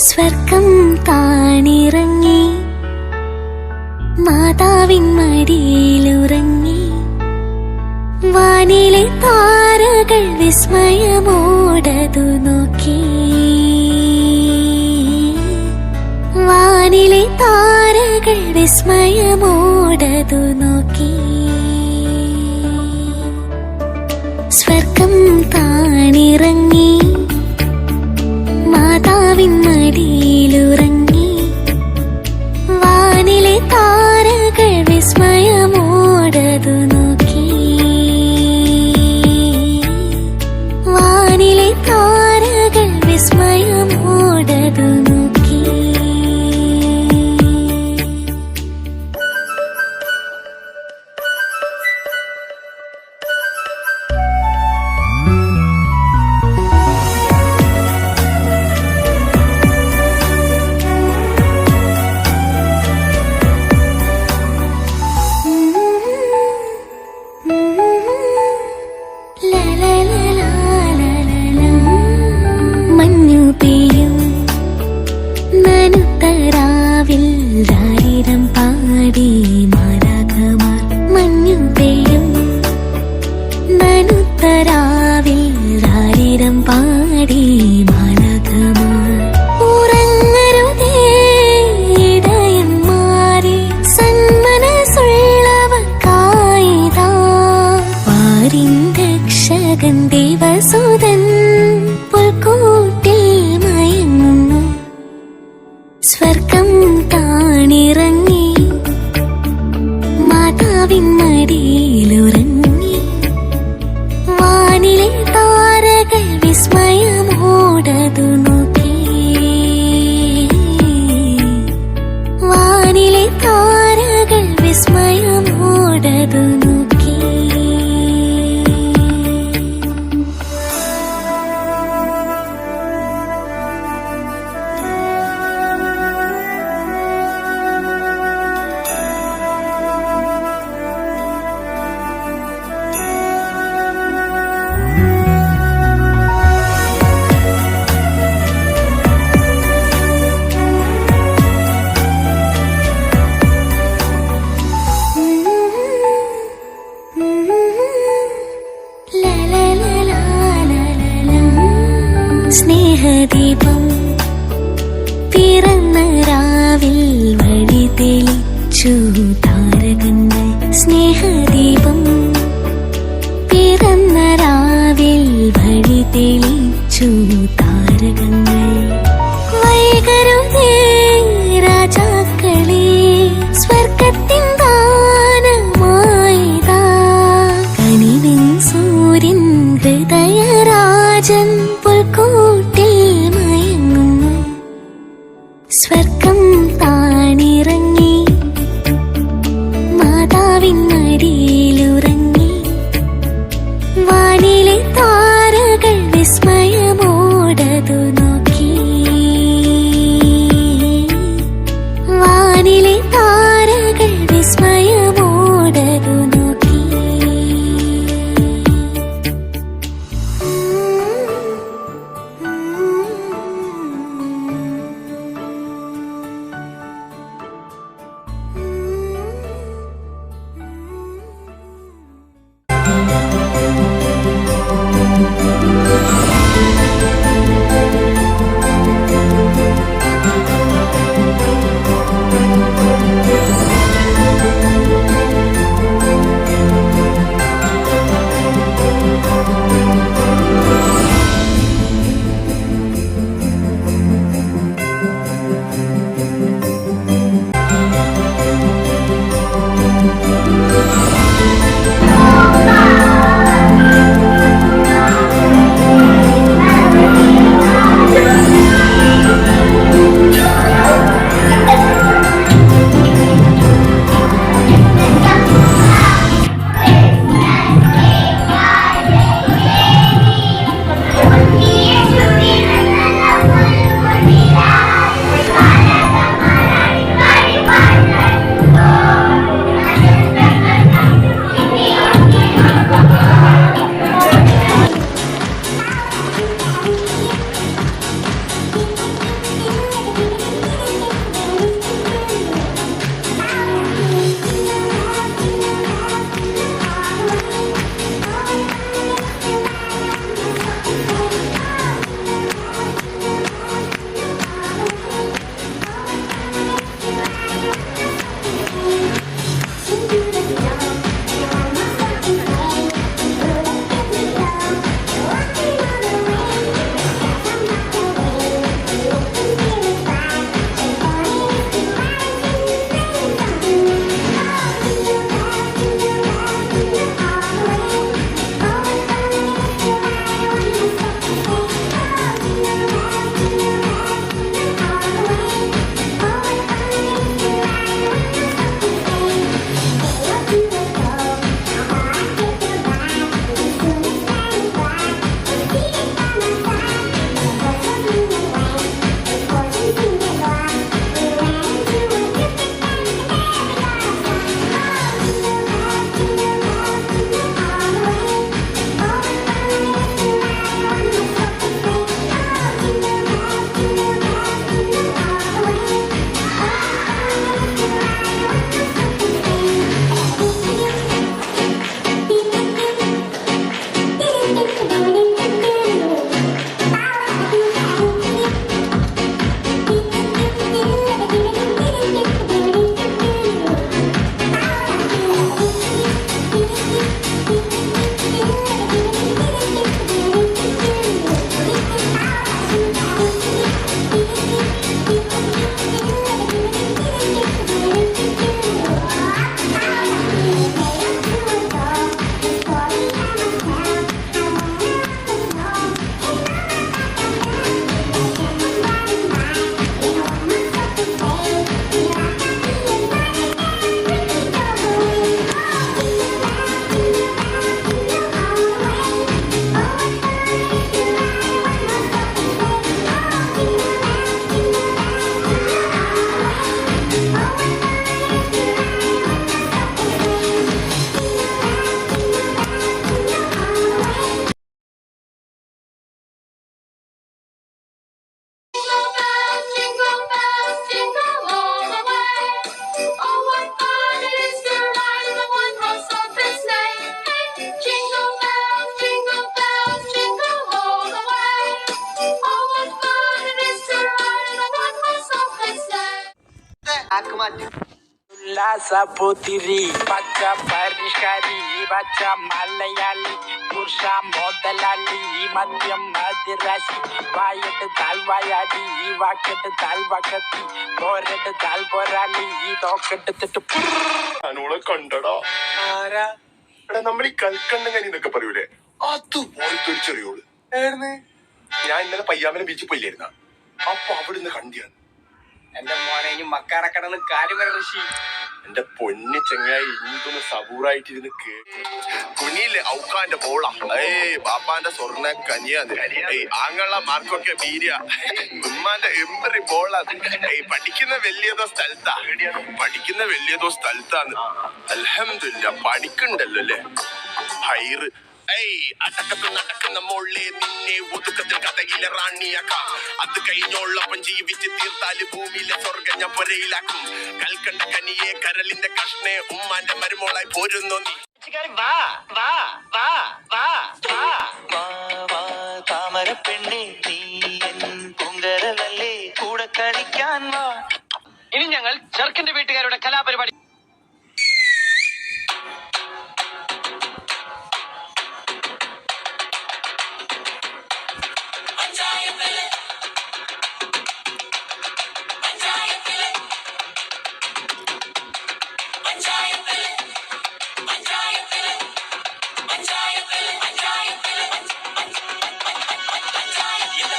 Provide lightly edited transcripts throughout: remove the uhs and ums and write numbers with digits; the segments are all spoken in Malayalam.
സ്വർഗം താണിറങ്ങി മാതാവിൻ മടിയിലുറങ്ങി. വാനിലെ താരകൾ വിസ്മയമോടതു നോക്കി. വാനിലെ താരകൾ വിസ്മയമോടതു നോക്കി. സ്വർഗം താണിറങ്ങി മാതാവിൻ മടിയിലുറങ്ങി. വാനിലെ താരകൾ വിസ്മയമോടതു നോക്കി. വാനിലെ താരകൾ വിസ്മയമോടതു നോക്കി. മഞ്ഞു പെയ്യും നനുത്തരാവിൽ രാരിരം പാടി മാലാഖമാർ. മഞ്ഞു പെയ്യും നനുത്തരാവിൽ രാരിരം പാടി മാലാഖമാർ. ഉറങ്ങരുതേ ഇടയന്മാരെ, സന്മനസ്സുള്ളവർക്കായിതാ പാരിൻ രക്ഷകൻ ദേവസുതൻ പുൽക്കൂട്ടിൽ മയങ്ങുന്നു. സ്വർഗം താണിറങ്ങി മാതാവിൻ മടിയിലുറങ്ങി. വാനിലെ താരകൾ വിസ്മയമോടതു നോക്കി. വാനിലെ താരകൾ വിസ്മയമോടതു നോക്കി. സ്നേഹദീപം പിറന്ന രാവിൽ വഴി തെളിച്ചു താരകങ്ങൾ. സ്നേഹദീപം പിറന്ന രാവിൽ വഴി തെളിച്ചു താരകങ്ങൾ. വൈകരുതേ രാജാക്കളെ, സ്വർഗത്തിൻ ദാനമായിതാ കനിവിൻ സൂര്യൻ ഹൃദയരാജൻ പുൽക്കൂട്ടിൽ മയങ്ങുന്നു. സ്വർഗം താണിറങ്ങി മാതാവിൻ മടിയിലുറങ്ങി. വാനിലെ താരകൾ വിസ്മയമോടതു നോക്കി. വാനിലെ താരകൾ വിസ്മയമോടതു നോക്കി. നാക്ക് മാറ്റി. ഉല്ലാസപുത്തിരി പച്ച പരിഷ്കരി പച്ച മലയാളി പുരുഷ മുതലാളി മദ്യം മതിരാശി വായെടുത്താൽ വായാടി വാക്കെടുത്താൽ വകത്തി പോരെടുത്താൽ പോരാളി തോക്കെടുത്തിട്ട് ഞാനോളെ കണ്ടടാ. ആരാ? എടാ നമ്മൾ ഈ കൽക്കണ്ടങ്ങനി എന്നൊക്കെ പറയൂലേ, അതുപോലത്തെ ഒരു ചെറിയോള്. ഞാൻ ഇന്നലെ പയ്യാമല ബീച്ചിൽ പോയില്ലായിരുന്ന, അപ്പൊ അവിടുന്ന് കണ്ടിയാണ്. എന്റെ മോനെ ഇനി മക്കാറക്കടന്ന് കാര്യം വരെ ഋഷി. എന്റെ പൊന്നു ചെങ്ങായി ഇനിക്കൊന്ന് സബൂറായിട്ടിരുന്ന് കുനിയില്ലേ ഔക്കാന്റെ ബോള. ബാപ്പാന്റെ സ്വർണ്ണ കനിയാത്. ആങ്ങള മാർക്കൊക്കെ ബീര്യ. ഉമ്മാന്റെ എമ്പറി ബോളാത്. പഠിക്കുന്ന വലിയതോ സ്ഥലത്താണ്. അൽഹംദുലില്ലാ പഠിക്കണ്ടല്ലോ അല്ലേ. ഹൈറ് അടക്കത്ത് നടക്കുന്ന മോളെ നിന്നെ ഒതുക്കത്തിൽ കഥയിലെ റാണിയാക്കാം. അത് കഴിഞ്ഞോളപ്പം ജീവിച്ച് തീർത്താല് ഭൂമിയിലെ സ്വർഗം ഞാൻ പൊരയിലാക്കും. കൽക്കണ്ട കനിയെ കരളിന്റെ കഷ്ണേ ഉമ്മാന്റെ മരുമോളായി പോരുന്നോ നീ. താമര പെണ്ണെ നീ പൊങ്കരലല്ലേ കൂടെ കളിക്കാൻ വാ. ഇനി ഞങ്ങൾ ചെറുക്കന്റെ വീട്ടുകാരുടെ കലാപരിപാടി.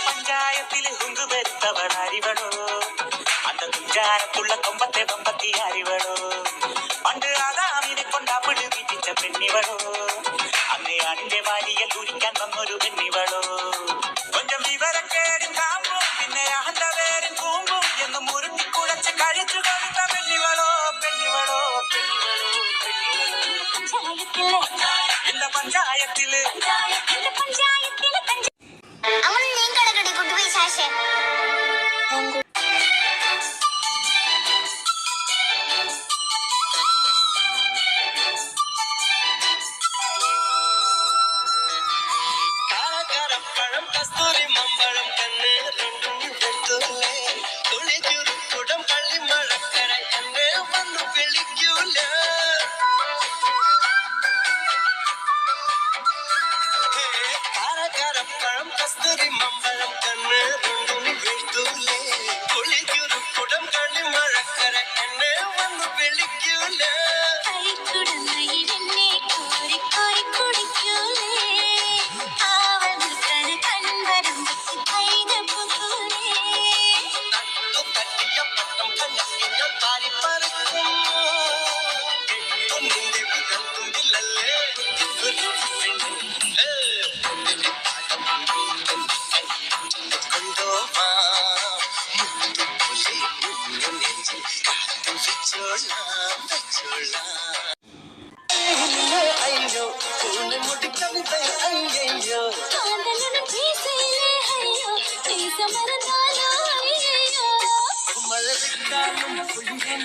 പഞ്ചായത്തില് ഹുങ്കു വരുത്തവൾ അറിവണോ, അന്ന് കുഞ്ചാരത്തുള്ള കൊമ്പത്തെ കൊമ്പത്തി അറിവണോ. പണ്ട് ആദാമിനെ കൊണ്ടാപ്പിള് വിധിച്ച പെണ്ണിവളോ, അന്ന് ആണിന്റെ വാരിയൽ ഊരിക്കാൻ വന്നൊരു പെണ്ണിവളോ. കൊഞ്ചം വിവരക്കേടും കാമ്പും പിന്നെ അഹന്റെ പേരും കൂമ്പും എന്ന് മുരുട്ടിക്കുഴച്ച് കഴിച്ചു കൊടുത്ത പെണ്ണിവളോ. എന്റെ പഞ്ചായത്തില് പഴം കസ്തൂരി മമ്പഴം കണ്ണ് രണ്ടും വെട്ടൂലേ. തുളിചുരുക്കുടം കള്ളിമഴക്കര എന്നെ വന്നു വിളിക്കൂല. പഴം കസ്തൂരി മമ്പഴം കണ്ണ് രണ്ടും വെട്ടൂലേ. തുളിചുരുക്കുടം കള്ളിമഴക്കര എന്നെ വന്നു വിളിക്കൂല. അയ്യോ മുടി കവിത അയ്യോ മഴ വിട്ടാലും കുഞ്ഞെ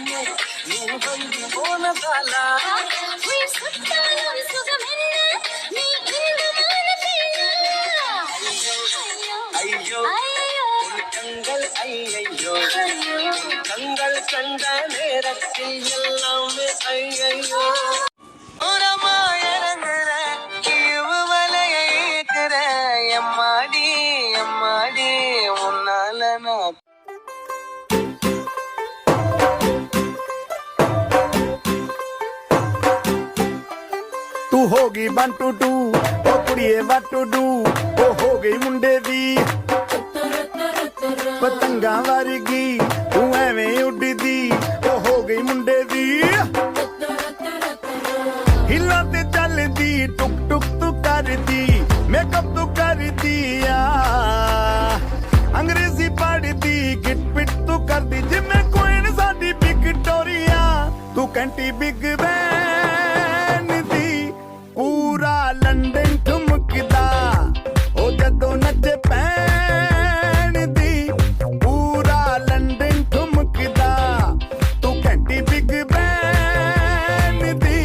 നീ വന്നി പോണതാല. അയ്യോ കങ്കൾ അയ്യോ கண்கள் கண்ட நேரத்தில் எல்லாமே ஐயோ. உரமாயிரங்குற இவு வலையை ஏக்குற எம்மாடி எம்மாடி உன்னால நான். तू होगी 1 2 2 ओ कुड़िए what to do ओ हो गई मुंडे दी पतंगा वर्गी तू एवें उड़दी ओ हो गई मुंडे दी हिला ते चलदी टुक टुक तू करदी मेकअप तू करदी अंग्रेजी पढ़दी गिट पिट तू करदी जिम्मे कोई साडी विक्टोरिया तू कैंटी बिग बैन दी पूरा लंदन ठुमकदा ओ जदों नचे पैन दी पूरा लंदन ठुमकदा तू कैंटी बिग बैन दी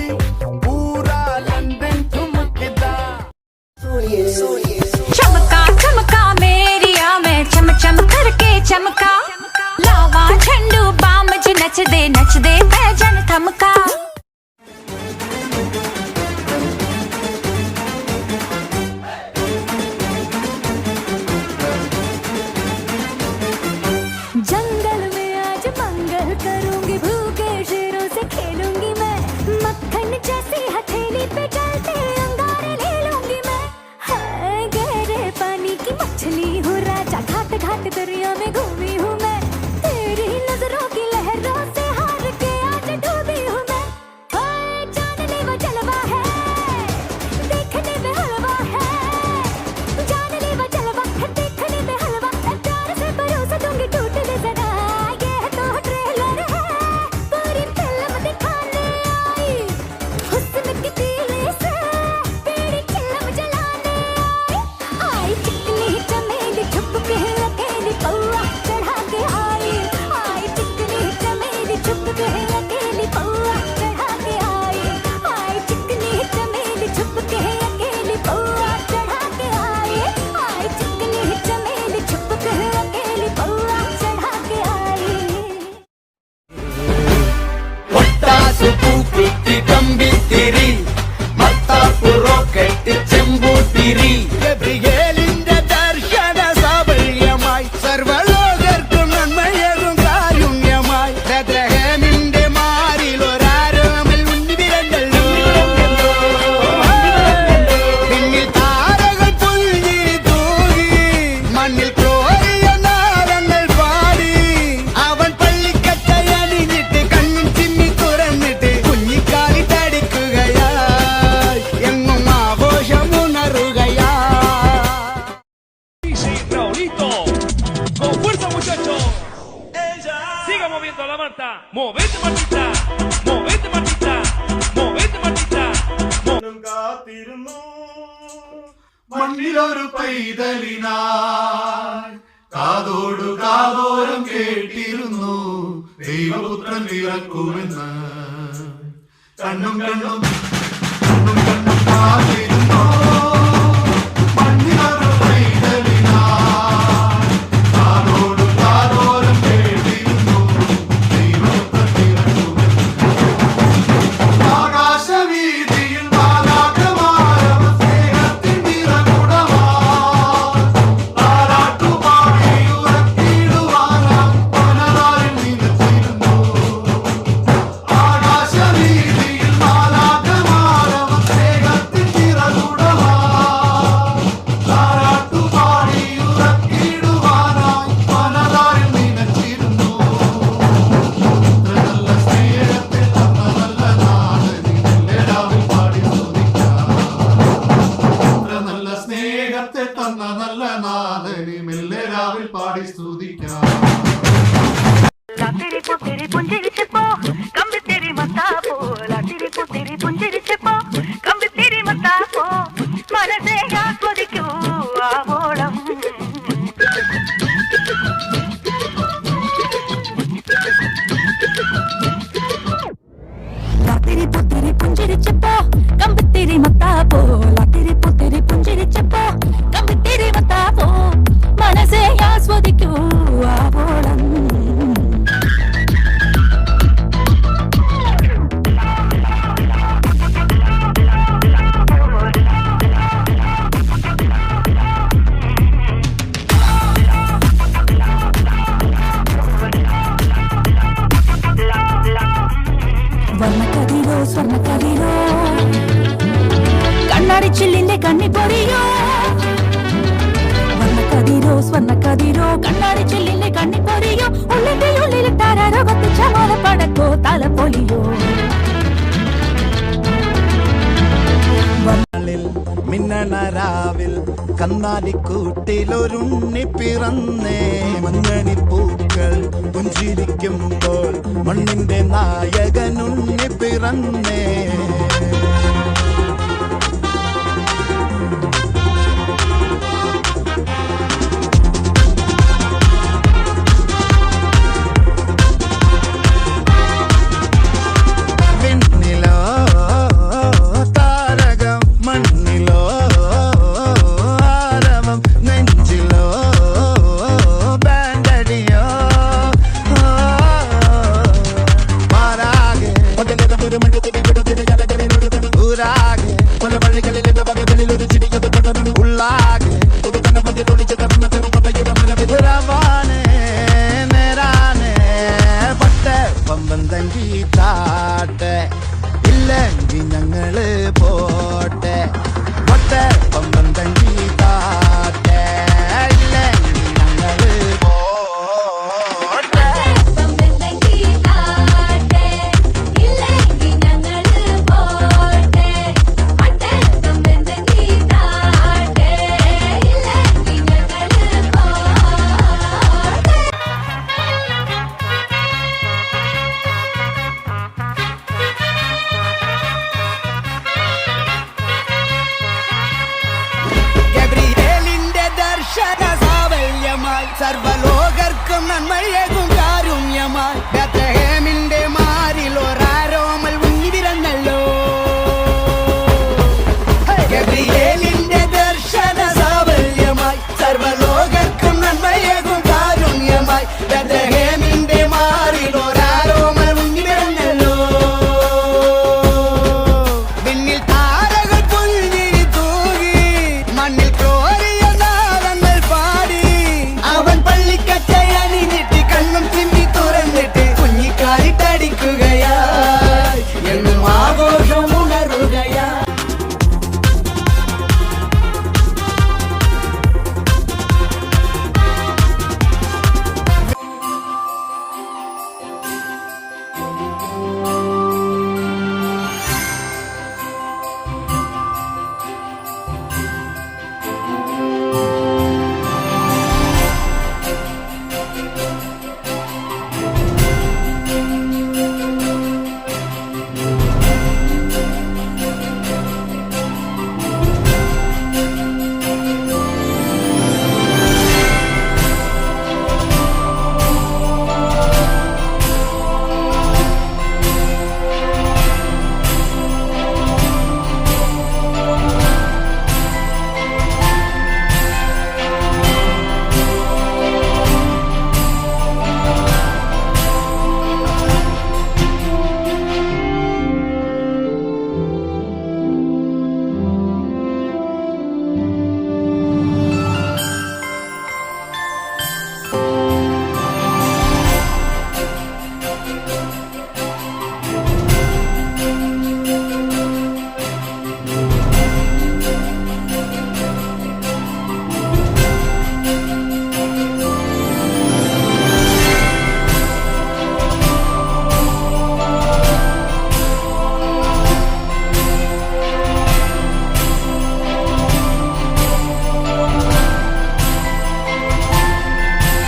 पूरा लंदन ठुमकदा. चमका चमका मेरिया में चम चम करके चमका लावा झंडू बाम ज नच नचदे पैजन थमका जंगल में आज मंगल करूंगी भूखे शेरों से खेलूंगी मैं मक्खन जैसी हथेली पे चलते अंगारे ले लूंगी मैं हाय गहरे पानी की मछली हूँ राजा घाट घाट दरिया में घूमी हूँ मैं तेरी नजरों की लहरों से हार के आज डूबी हूँ मैं हाय जानने वो जलवा है देखने में हलवा है जानने वो जलवा है देखने में हलवा प्यार से परोसा दूंगी टूट दे जरा ये तो ट्रेलर है पूरी फिल्म दिखाने आई हुस्न की तीली से तेरी चिलम जलाने आई चिकनी चमेली छुप के अकेली पौआ चढ़ा के आई चिकनी चमेली छुप के अकेली पौआ चढ़ा के आई चिकनी चमेली छुप के अकेली पौआ चढ़ा के आई चिकनी चमेली छुप के अकेली पौआ चढ़ा के आई ഒട്ടാസു പൂക്കുത്തി കമ്പിത്തിരി മത്താപ്പു റോക്കറ്റ് ചെമ്പൂത്തിരി ഗബ്രിയേലിന്റെ ദർശന സാഫല്യമായി സർവലോകർക്കും നന്മയേകും കാരുണ്യമായി ബത്ലഹേമിന്റെ മാറിൽ ഒരാരോമൽ ഉണ്ണിവിരണ്ടല്ലോ പിന്നിൽ താരകൾ പുൽഞ്ഞിരി തൂകി മണ്ണിൽ കോരിയ നാളങ്ങൾ പാടി അവൻ പള്ളിക്കച്ചയണിഞ്ഞിട്ട് കണ്ണും ചിമ്മി തുറന്നിട്ട് കുഞ്ഞിക്കാലി തടിക്കുകയായി എങ്ങും ആഘോഷമുണറുകയായി Sí, Raulito. Con fuerza, muchachos. Siga moviendo la manta. Movete, Martita. Movete, Martita. Movete, Martita. കാത്തിരുന്നു മണ്ണിലൊരു പൈതലിനായി കാതോടു കാതോരം കേട്ടിരുന്നു ദൈവപുത്രൻ പിറക്കുമെന്ന് കണ്ണും കണ്ണും കണ്ണും കണ്ണും കാത്തിരുന്നു മണ്ണിലൊരു പൈതലിനായി കാതോടു കാതോരം കേട്ടിരുന്നു ദൈവപുത്രൻ പിറക്കുമെന്ന് ആകാശവീതിയിൽ മാലാഖമാരവ സ്നേഹത്തിൻ നിറകുടമായി താരാട്ടുപാടി ഉറക്കിടുവാനായി പനതാരിൽ നിലച്ചിരുന്നു. ആകാശവീതിയിൽ മാലാഖമാരവ സ്നേഹത്തിൻ നിറകുടമായി താരാട്ടുപാടി ഉറക്കിടുവാനായി പനതാരിൽ നിലച്ചിരുന്നു. നല്ല സ്നേഹത്തെ തന്ന നല്ല നാഥനെ മെല്ലെ രാവിൽ പാടി സ്തുതിക്കാം. लातेरी पुतेरी पुंजेरी चपो कम तेरी मता पो लातेरी पुतेरी पुंजेरी चपो कम तेरी मता पो मनसे आस्वदिकू आवोळम लातेरी पुतेरी पुंजेरी चपो कम तेरी मता पो लातेरी पुतेरी पुंजेरी चपो कम तेरी मता पो मनसे आस्वदिकू आवोळम സ്വർണ്ണക്കതിരോ കണ്ണാടി ചില്ലിന്റെ കണ്ണി പൊറിയോ സ്വർണ്ണക്കതിരോ കണ്ണാടി ചില്ലിന്റെ കണ്ണി പൊറിയോ ഉള്ളിന്റെ ഉള്ളിൽ താരാരോ കത്തിച്ച മോല പടക്കോ തല പൊലിയോ മിന്നണരാവിൽ കന്നാലിക്കൂട്ടിലൊരുണ്ണി പിറന്നേ മഞ്ഞണി പൂക്കൾ പുഞ്ചിരിക്കുമ്പോൾ മണ്ണിന്റെ നായകനുണ്ണി പിറന്നേ Beatriz